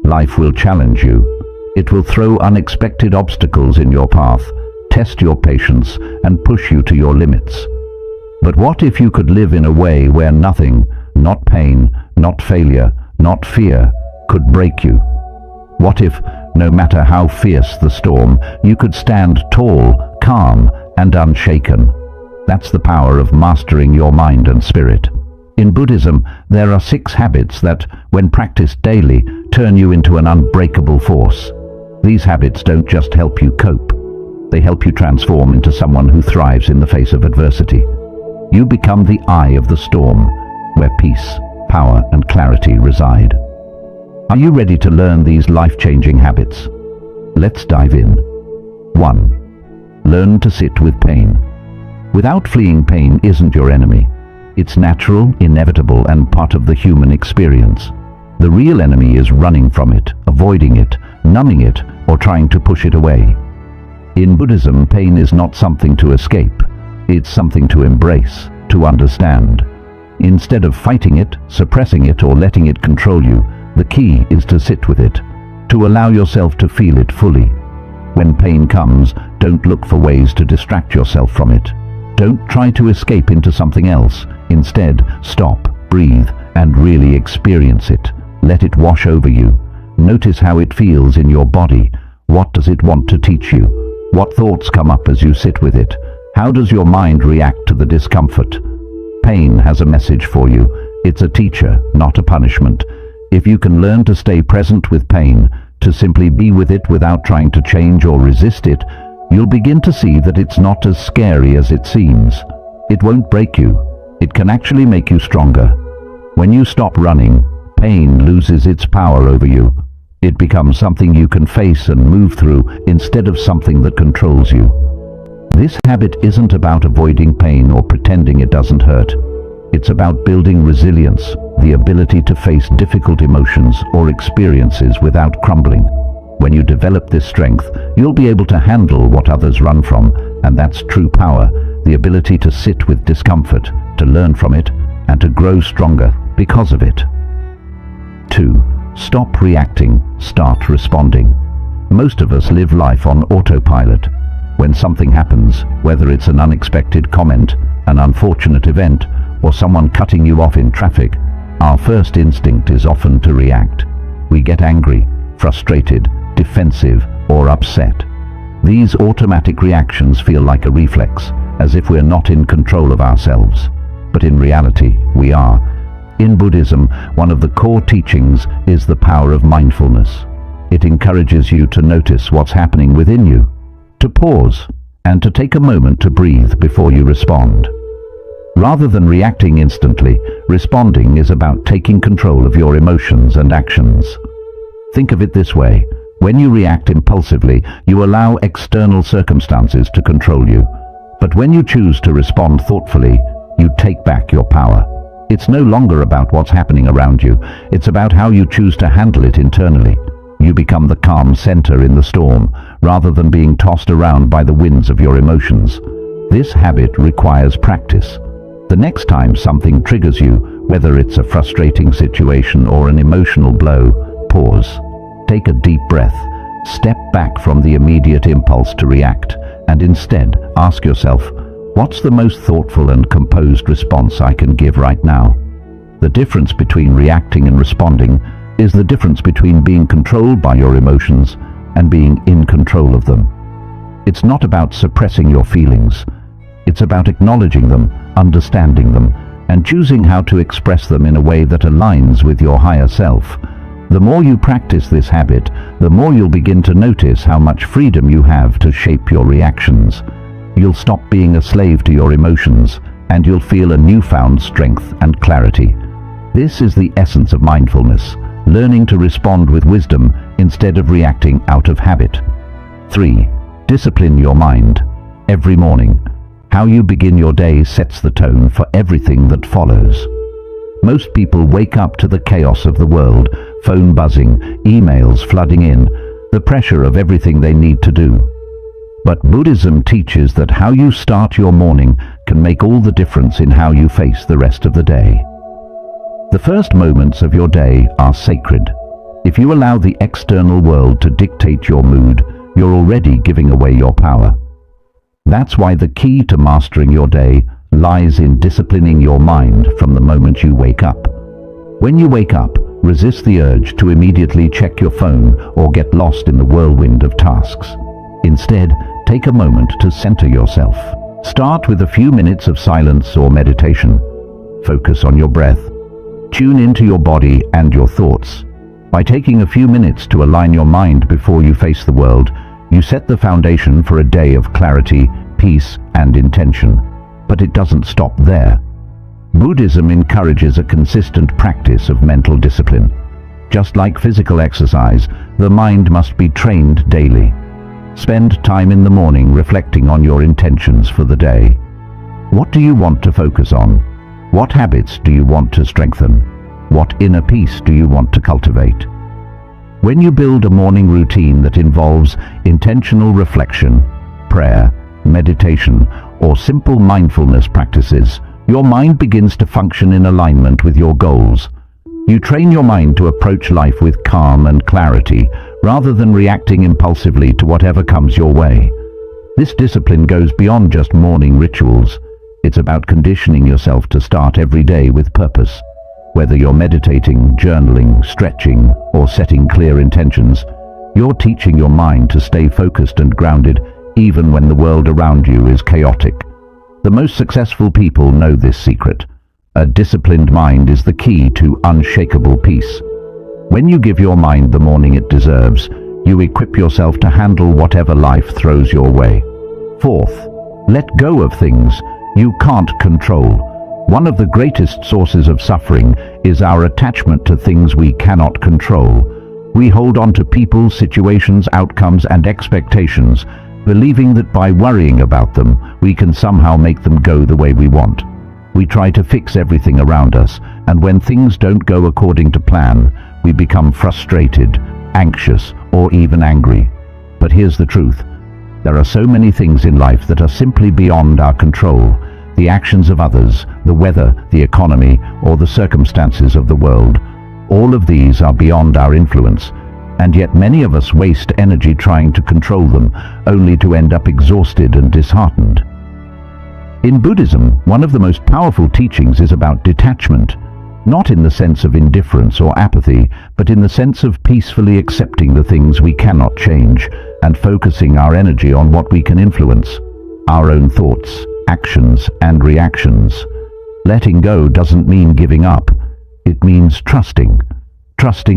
Life will challenge you. It will throw unexpected obstacles in your path, test your patience, and push you to your limits. But what if you could live in a way where nothing, not pain, not failure, not fear, could break you? What if, no matter how fierce the storm, you could stand tall, calm, and unshaken? That's the power of mastering your mind and spirit. In Buddhism, there are 6 habits that, when practiced daily, turn you into an unbreakable force. These habits don't just help you cope. They help you transform into someone who thrives in the face of adversity. You become the eye of the storm, where peace, power, and clarity reside. Are you ready to learn these life-changing habits? Let's dive in. 1. Learn to sit with pain. Without fleeing, pain isn't your enemy. It's natural, inevitable, and part of the human experience. The real enemy is running from it, avoiding it, numbing it, or trying to push it away. In Buddhism, pain is not something to escape. It's something to embrace, to understand. Instead of fighting it, suppressing it, or letting it control you, the key is to sit with it, to allow yourself to feel it fully. When pain comes, don't look for ways to distract yourself from it. Don't try to escape into something else. Instead, stop, breathe, and really experience it. Let it wash over you. Notice how it feels in your body. What does it want to teach you? What thoughts come up as you sit with it? How does your mind react to the discomfort? Pain has a message for you. It's a teacher, not a punishment. If you can learn to stay present with pain, to simply be with it without trying to change or resist it, you'll begin to see that it's not as scary as it seems. It won't break you. It can actually make you stronger. When you stop running, pain loses its power over you. It becomes something you can face and move through instead of something that controls you. This habit isn't about avoiding pain or pretending it doesn't hurt. It's about building resilience, the ability to face difficult emotions or experiences without crumbling. When you develop this strength, you'll be able to handle what others run from, and that's true power, the ability to sit with discomfort, to learn from it, and to grow stronger because of it. 2. Stop reacting, start responding. Most of us live life on autopilot. When something happens, whether it's an unexpected comment, an unfortunate event, or someone cutting you off in traffic, our first instinct is often to react. We get angry, frustrated, defensive, or upset. These automatic reactions feel like a reflex, as if we're not in control of ourselves. But in reality, we are. In Buddhism, one of the core teachings is the power of mindfulness. It encourages you to notice what's happening within you, to pause, and to take a moment to breathe before you respond. Rather than reacting instantly, responding is about taking control of your emotions and actions. Think of it this way: when you react impulsively, you allow external circumstances to control you. But when you choose to respond thoughtfully, you take back your power. It's no longer about what's happening around you. It's about how you choose to handle it internally. You become the calm center in the storm, rather than being tossed around by the winds of your emotions. This habit requires practice. The next time something triggers you, whether it's a frustrating situation or an emotional blow, pause. Take a deep breath. Step back from the immediate impulse to react, and instead ask yourself, what's the most thoughtful and composed response I can give right now? The difference between reacting and responding is the difference between being controlled by your emotions and being in control of them. It's not about suppressing your feelings. It's about acknowledging them, understanding them, and choosing how to express them in a way that aligns with your higher self. The more you practice this habit, the more you'll begin to notice how much freedom you have to shape your reactions. You'll stop being a slave to your emotions, and you'll feel a newfound strength and clarity. This is the essence of mindfulness, learning to respond with wisdom instead of reacting out of habit. 3. Discipline your mind. Every morning, how you begin your day sets the tone for everything that follows. Most people wake up to the chaos of the world, phone buzzing, emails flooding in, the pressure of everything they need to do. But Buddhism teaches that how you start your morning can make all the difference in how you face the rest of the day. The first moments of your day are sacred. If you allow the external world to dictate your mood, you're already giving away your power. That's why the key to mastering your day lies in disciplining your mind from the moment you wake up. When you wake up, resist the urge to immediately check your phone or get lost in the whirlwind of tasks. Instead, take a moment to center yourself. Start with a few minutes of silence or meditation. Focus on your breath. Tune into your body and your thoughts. By taking a few minutes to align your mind before you face the world, you set the foundation for a day of clarity, peace, and intention. But it doesn't stop there. Buddhism encourages a consistent practice of mental discipline. Just like physical exercise, the mind must be trained daily. Spend time in the morning reflecting on your intentions for the day. What do you want to focus on? What habits do you want to strengthen? What inner peace do you want to cultivate? When you build a morning routine that involves intentional reflection, prayer, meditation, or simple mindfulness practices, your mind begins to function in alignment with your goals. You train your mind to approach life with calm and clarity, rather than reacting impulsively to whatever comes your way. This discipline goes beyond just morning rituals. It's about conditioning yourself to start every day with purpose. Whether you're meditating, journaling, stretching, or setting clear intentions, you're teaching your mind to stay focused and grounded even when the world around you is chaotic. The most successful people know this secret. A disciplined mind is the key to unshakable peace. When you give your mind the morning it deserves, you equip yourself to handle whatever life throws your way. Fourth, let go of things you can't control. One of the greatest sources of suffering is our attachment to things we cannot control. We hold on to people, situations, outcomes, and expectations, believing that by worrying about them, we can somehow make them go the way we want. We try to fix everything around us, and when things don't go according to plan, we become frustrated, anxious, or even angry. But here's the truth. There are so many things in life that are simply beyond our control. The actions of others, the weather, the economy, or the circumstances of the world. All of these are beyond our influence, and yet many of us waste energy trying to control them, only to end up exhausted and disheartened. In Buddhism, one of the most powerful teachings is about detachment, not in the sense of indifference or apathy, but in the sense of peacefully accepting the things we cannot change and focusing our energy on what we can influence, our own thoughts, actions, and reactions. Letting go doesn't mean giving up. It means trusting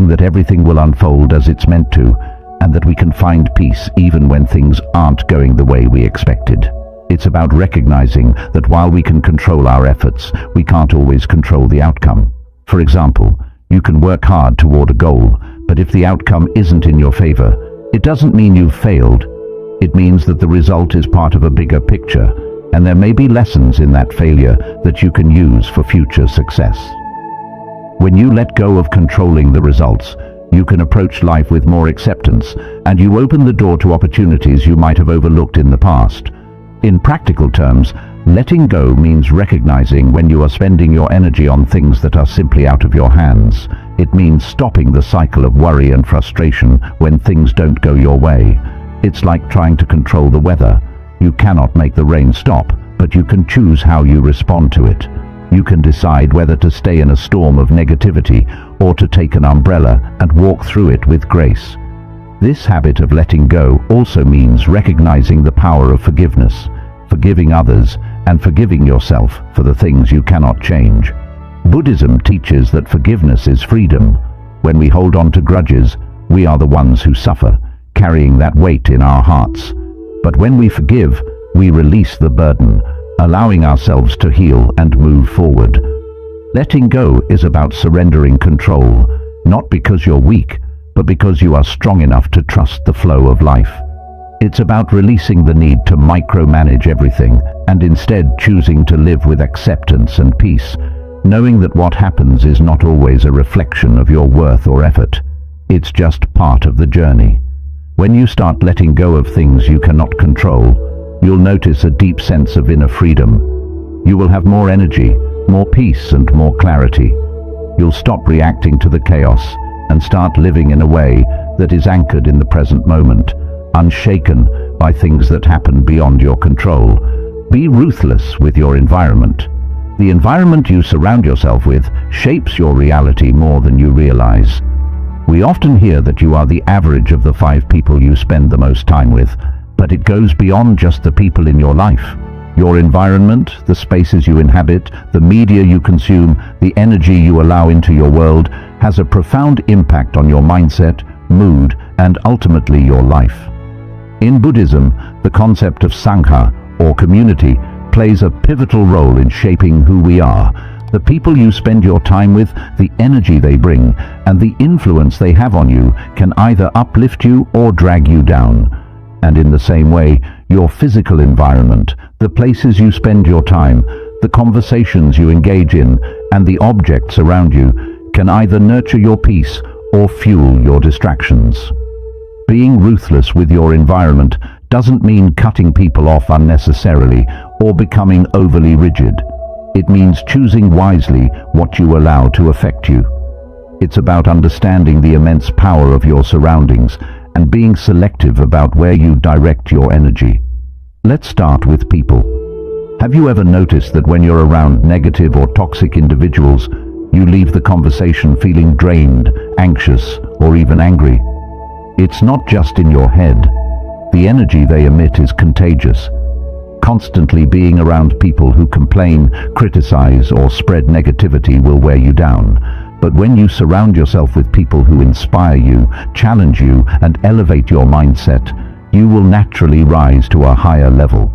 that everything will unfold as it's meant to, and that we can find peace even when things aren't going the way we expected. It's about recognizing that while we can control our efforts, we can't always control the outcome. For example, you can work hard toward a goal, but if the outcome isn't in your favor, it doesn't mean you've failed. It means that the result is part of a bigger picture, and there may be lessons in that failure that you can use for future success. When you let go of controlling the results, you can approach life with more acceptance, and you open the door to opportunities you might have overlooked in the past. In practical terms, letting go means recognizing when you are spending your energy on things that are simply out of your hands. It means stopping the cycle of worry and frustration when things don't go your way. It's like trying to control the weather. You cannot make the rain stop, but you can choose how you respond to it. You can decide whether to stay in a storm of negativity or to take an umbrella and walk through it with grace. This habit of letting go also means recognizing the power of forgiveness, forgiving others, and forgiving yourself for the things you cannot change. Buddhism teaches that forgiveness is freedom. When we hold on to grudges, we are the ones who suffer, carrying that weight in our hearts. But when we forgive, we release the burden, allowing ourselves to heal and move forward. Letting go is about surrendering control, not because you're weak, but because you are strong enough to trust the flow of life. It's about releasing the need to micromanage everything and instead choosing to live with acceptance and peace, knowing that what happens is not always a reflection of your worth or effort. It's just part of the journey. When you start letting go of things you cannot control, you'll notice a deep sense of inner freedom. You will have more energy, more peace, and more clarity. You'll stop reacting to the chaos and start living in a way that is anchored in the present moment, unshaken by things that happen beyond your control. Be ruthless with your environment. The environment you surround yourself with shapes your reality more than you realize. We often hear that you are the average of the 5 people you spend the most time with, but it goes beyond just the people in your life. Your environment, the spaces you inhabit, the media you consume, the energy you allow into your world, has a profound impact on your mindset, mood, and ultimately your life. In Buddhism, the concept of Sangha, or community, plays a pivotal role in shaping who we are. The people you spend your time with, the energy they bring, and the influence they have on you can either uplift you or drag you down. And in the same way, your physical environment, the places you spend your time, the conversations you engage in, and the objects around you can either nurture your peace or fuel your distractions. Being ruthless with your environment doesn't mean cutting people off unnecessarily or becoming overly rigid. It means choosing wisely what you allow to affect you. It's about understanding the immense power of your surroundings and being selective about where you direct your energy. Let's start with people. Have you ever noticed that when you're around negative or toxic individuals, you leave the conversation feeling drained, anxious, or even angry? It's not just in your head. The energy they emit is contagious. Constantly being around people who complain, criticize, or spread negativity will wear you down. But when you surround yourself with people who inspire you, challenge you, and elevate your mindset, you will naturally rise to a higher level.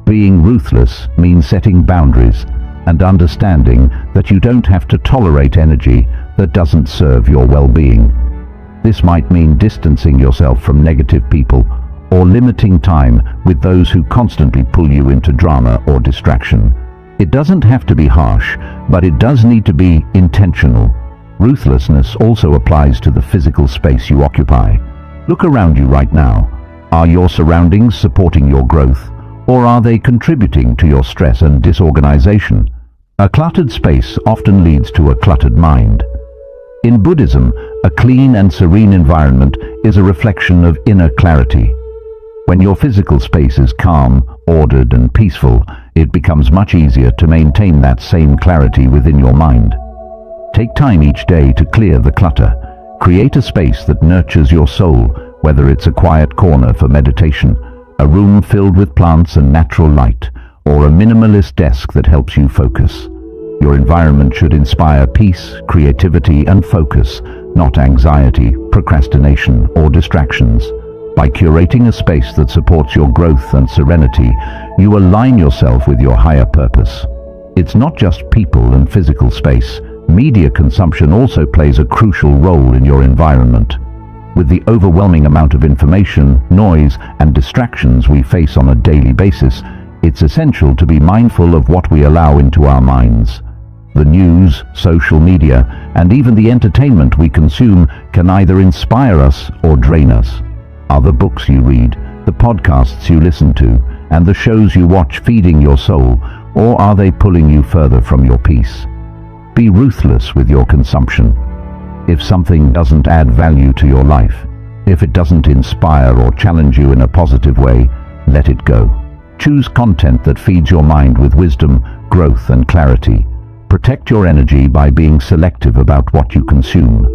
Being ruthless means setting boundaries and understanding that you don't have to tolerate energy that doesn't serve your well-being. This might mean distancing yourself from negative people or limiting time with those who constantly pull you into drama or distraction. It doesn't have to be harsh, but it does need to be intentional. Ruthlessness also applies to the physical space you occupy. Look around you right now. Are your surroundings supporting your growth, or are they contributing to your stress and disorganization? A cluttered space often leads to a cluttered mind. In Buddhism, a clean and serene environment is a reflection of inner clarity. When your physical space is calm, ordered, and peaceful, it becomes much easier to maintain that same clarity within your mind. Take time each day to clear the clutter. Create a space that nurtures your soul, whether it's a quiet corner for meditation, a room filled with plants and natural light, or a minimalist desk that helps you focus. Your environment should inspire peace, creativity, and focus, not anxiety, procrastination, or distractions. By curating a space that supports your growth and serenity, you align yourself with your higher purpose. It's not just people and physical space. Media consumption also plays a crucial role in your environment. With the overwhelming amount of information, noise, and distractions we face on a daily basis, it's essential to be mindful of what we allow into our minds. The news, social media, and even the entertainment we consume can either inspire us or drain us. Are the books you read, the podcasts you listen to, and the shows you watch feeding your soul, or are they pulling you further from your peace? Be ruthless with your consumption. If something doesn't add value to your life, if it doesn't inspire or challenge you in a positive way, let it go. Choose content that feeds your mind with wisdom, growth, and clarity. Protect your energy by being selective about what you consume.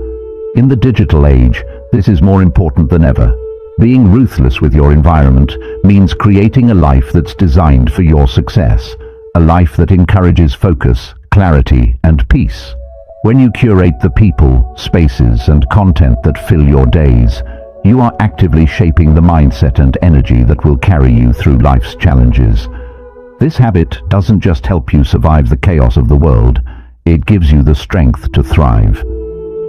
In the digital age, this is more important than ever. Being ruthless with your environment means creating a life that's designed for your success, a life that encourages focus, clarity, and peace. When you curate the people, spaces, and content that fill your days, you are actively shaping the mindset and energy that will carry you through life's challenges. This habit doesn't just help you survive the chaos of the world, it gives you the strength to thrive.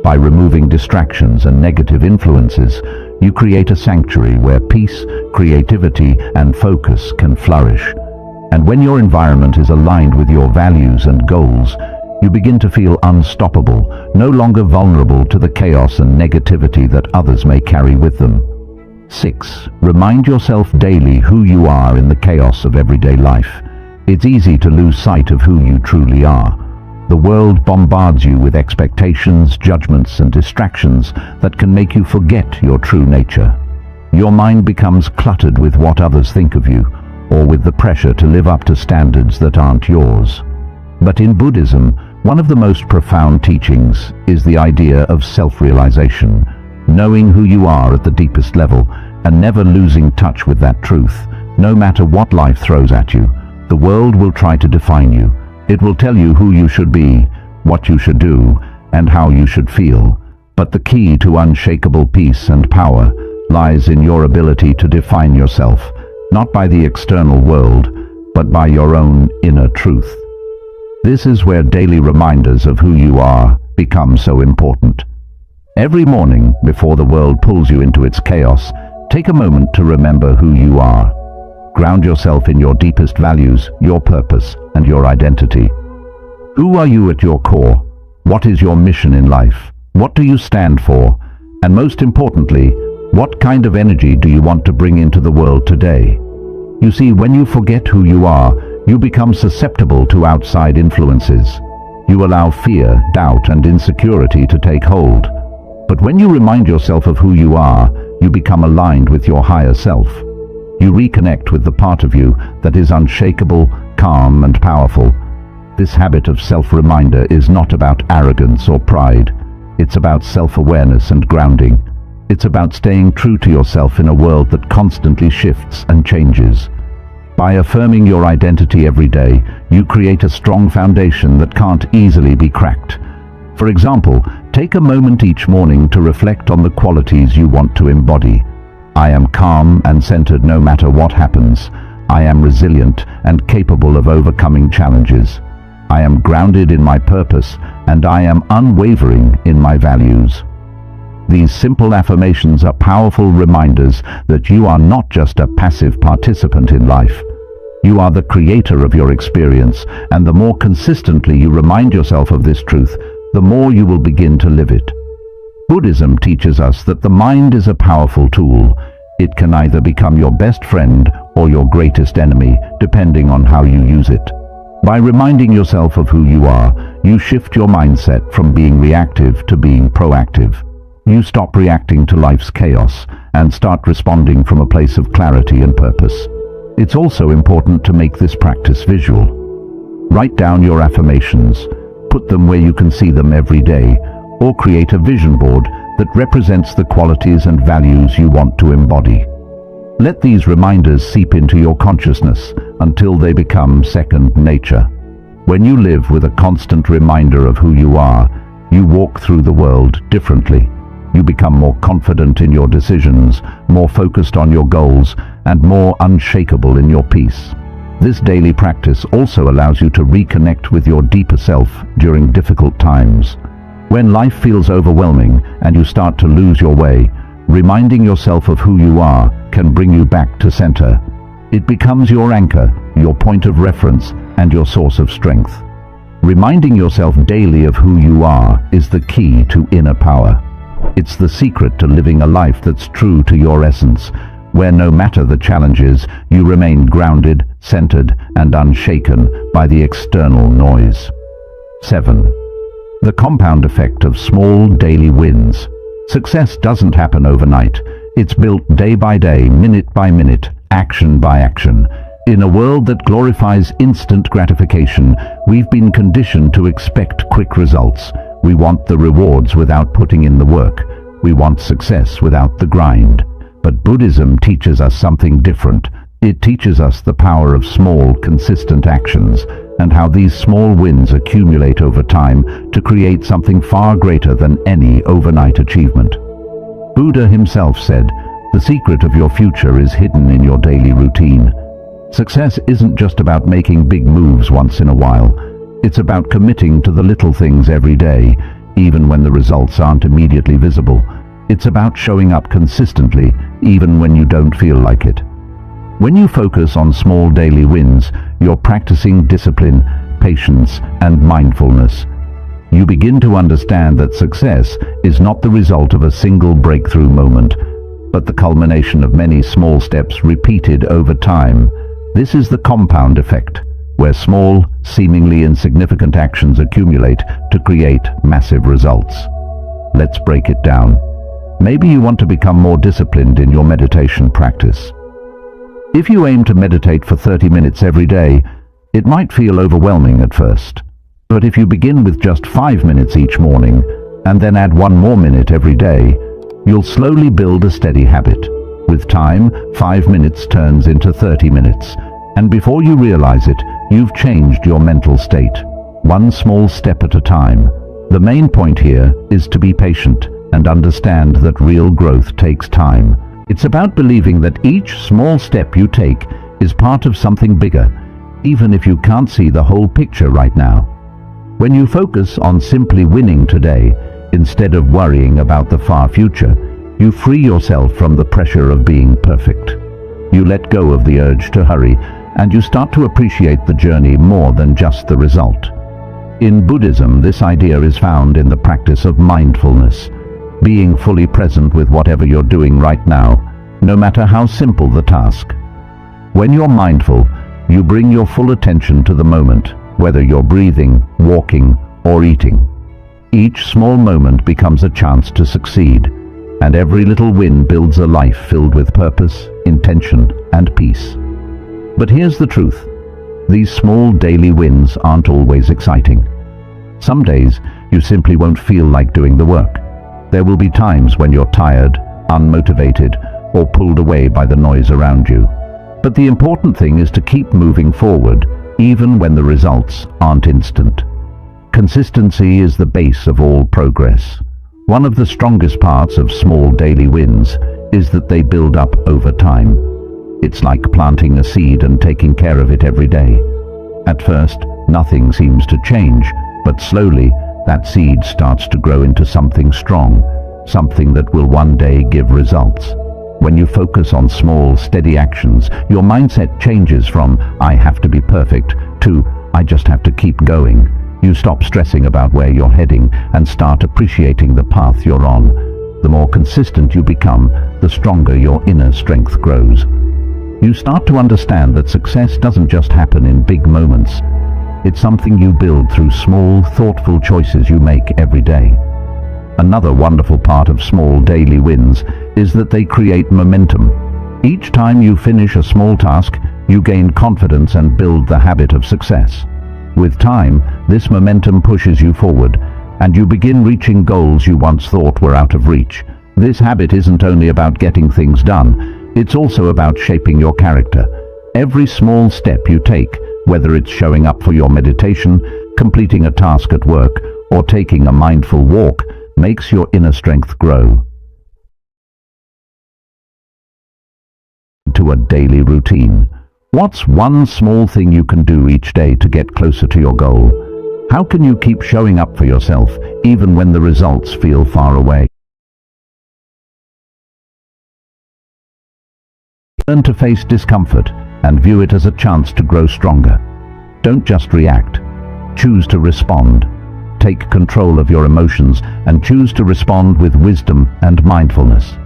By removing distractions and negative influences, you create a sanctuary where peace, creativity, and focus can flourish. And when your environment is aligned with your values and goals, you begin to feel unstoppable, no longer vulnerable to the chaos and negativity that others may carry with them. 6. Remind yourself daily who you are in the chaos of everyday life. It's easy to lose sight of who you truly are. The world bombards you with expectations, judgments, and distractions that can make you forget your true nature. Your mind becomes cluttered with what others think of you, or with the pressure to live up to standards that aren't yours. But in Buddhism, one of the most profound teachings is the idea of self-realization, knowing who you are at the deepest level and never losing touch with that truth. No matter what life throws at you, the world will try to define you. It will tell you who you should be, what you should do, and how you should feel. But the key to unshakable peace and power lies in your ability to define yourself, not by the external world, but by your own inner truth. This is where daily reminders of who you are become so important. Every morning, before the world pulls you into its chaos, take a moment to remember who you are. Ground yourself in your deepest values, your purpose, and your identity. Who are you at your core? What is your mission in life? What do you stand for? And most importantly, what kind of energy do you want to bring into the world today? You see, when you forget who you are, you become susceptible to outside influences. You allow fear, doubt, and insecurity to take hold. But when you remind yourself of who you are, you become aligned with your higher self. You reconnect with the part of you that is unshakable, calm, and powerful. This habit of self-reminder is not about arrogance or pride. It's about self-awareness and grounding. It's about staying true to yourself in a world that constantly shifts and changes. By affirming your identity every day, you create a strong foundation that can't easily be cracked. For example, take a moment each morning to reflect on the qualities you want to embody. I am calm and centered no matter what happens. I am resilient and capable of overcoming challenges. I am grounded in my purpose, and I am unwavering in my values. These simple affirmations are powerful reminders that you are not just a passive participant in life. You are the creator of your experience, and the more consistently you remind yourself of this truth, the more you will begin to live it. Buddhism teaches us that the mind is a powerful tool. It can either become your best friend or your greatest enemy, depending on how you use it. By reminding yourself of who you are, you shift your mindset from being reactive to being proactive. You stop reacting to life's chaos and start responding from a place of clarity and purpose. It's also important to make this practice visual. Write down your affirmations, put them where you can see them every day, or create a vision board that represents the qualities and values you want to embody. Let these reminders seep into your consciousness until they become second nature. When you live with a constant reminder of who you are, you walk through the world differently. You become more confident in your decisions, more focused on your goals, and more unshakable in your peace. This daily practice also allows you to reconnect with your deeper self during difficult times. When life feels overwhelming and you start to lose your way, reminding yourself of who you are can bring you back to center. It becomes your anchor, your point of reference, and your source of strength. Reminding yourself daily of who you are is the key to inner power. It's the secret to living a life that's true to your essence, where no matter the challenges, you remain grounded, centered, and unshaken by the external noise. 7. The compound effect of small daily wins. Success doesn't happen overnight. It's built day by day, minute by minute, action by action. In a world that glorifies instant gratification, we've been conditioned to expect quick results. We want the rewards without putting in the work. We want success without the grind. But Buddhism teaches us something different. It teaches us the power of small, consistent actions, and how these small wins accumulate over time to create something far greater than any overnight achievement. Buddha himself said, "The secret of your future is hidden in your daily routine." Success isn't just about making big moves once in a while. It's about committing to the little things every day, even when the results aren't immediately visible. It's about showing up consistently, even when you don't feel like it. When you focus on small daily wins, you're practicing discipline, patience, and mindfulness. You begin to understand that success is not the result of a single breakthrough moment, but the culmination of many small steps repeated over time. This is the compound effect. where small, seemingly insignificant actions accumulate to create massive results. Let's break it down. Maybe you want to become more disciplined in your meditation practice. If you aim to meditate for 30 minutes every day, it might feel overwhelming at first. But if you begin with just 5 minutes each morning, and then add 1 more minute every day, you'll slowly build a steady habit. With time, 5 minutes turns into 30 minutes, and before you realize it, you've changed your mental state, one small step at a time. The main point here is to be patient and understand that real growth takes time. It's about believing that each small step you take is part of something bigger, even if you can't see the whole picture right now. When you focus on simply winning today, instead of worrying about the far future, you free yourself from the pressure of being perfect. You let go of the urge to hurry, and you start to appreciate the journey more than just the result. In Buddhism, this idea is found in the practice of mindfulness, being fully present with whatever you're doing right now, no matter how simple the task. When you're mindful, you bring your full attention to the moment, whether you're breathing, walking, or eating. Each small moment becomes a chance to succeed, and every little win builds a life filled with purpose, intention, and peace. But here's the truth. These small daily wins aren't always exciting. Some days, you simply won't feel like doing the work. There will be times when you're tired, unmotivated, or pulled away by the noise around you. But the important thing is to keep moving forward, even when the results aren't instant. Consistency is the base of all progress. One of the strongest parts of small daily wins is that they build up over time. It's like planting a seed and taking care of it every day. At first, nothing seems to change, but slowly, that seed starts to grow into something strong, something that will one day give results. When you focus on small, steady actions, your mindset changes from "I have to be perfect" to "I just have to keep going." You stop stressing about where you're heading and start appreciating the path you're on. The more consistent you become, the stronger your inner strength grows. You start to understand that success doesn't just happen in big moments. It's something you build through small, thoughtful choices you make every day. Another wonderful part of small daily wins is that they create momentum. Each time you finish a small task, you gain confidence and build the habit of success. With time, this momentum pushes you forward, and you begin reaching goals you once thought were out of reach. This habit isn't only about getting things done, it's also about shaping your character. Every small step you take, whether it's showing up for your meditation, completing a task at work, or taking a mindful walk, makes your inner strength grow. To a daily routine. What's one small thing you can do each day to get closer to your goal? How can you keep showing up for yourself, even when the results feel far away? Learn to face discomfort and view it as a chance to grow stronger. Don't just react. Choose to respond. Take control of your emotions and choose to respond with wisdom and mindfulness.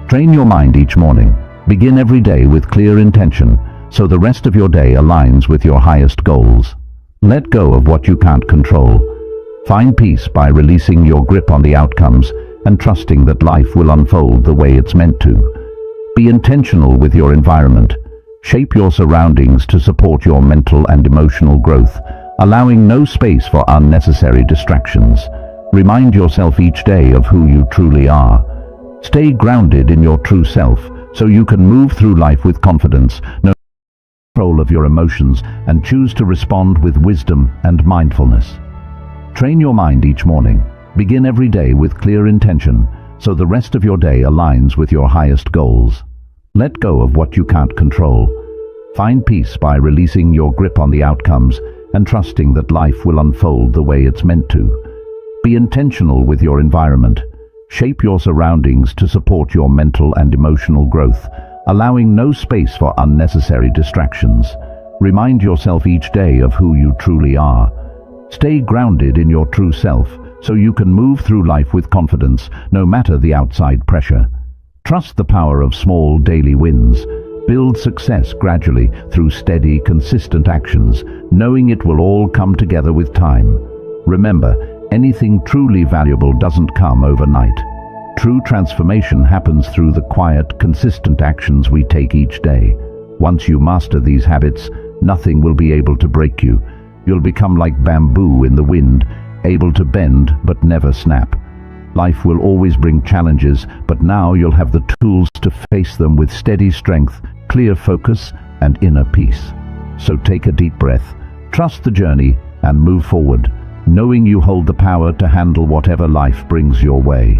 Train your mind each morning. Begin every day with clear intention, so the rest of your day aligns with your highest goals. Let go of what you can't control. Find peace by releasing your grip on the outcomes and trusting that life will unfold the way it's meant to. Be intentional with your environment. Shape your surroundings to support your mental and emotional growth, allowing no space for unnecessary distractions. Remind yourself each day of who you truly are. Stay grounded in your true self so you can move through life with confidence, know control of your emotions, and choose to respond with wisdom and mindfulness. Train your mind each morning. Begin every day with clear intention, so the rest of your day aligns with your highest goals. Let go of what you can't control. Find peace by releasing your grip on the outcomes and trusting that life will unfold the way it's meant to. Be intentional with your environment. Shape your surroundings to support your mental and emotional growth, allowing no space for unnecessary distractions. Remind yourself each day of who you truly are. Stay grounded in your true self so you can move through life with confidence, no matter the outside pressure. Trust the power of small daily wins. Build success gradually through steady, consistent actions, knowing it will all come together with time. Remember, anything truly valuable doesn't come overnight. True transformation happens through the quiet, consistent actions we take each day. Once you master these habits, nothing will be able to break you. You'll become like bamboo in the wind, able to bend but never snap. Life will always bring challenges, but now you'll have the tools to face them with steady strength, clear focus, and inner peace. So take a deep breath, trust the journey, and move forward, knowing you hold the power to handle whatever life brings your way.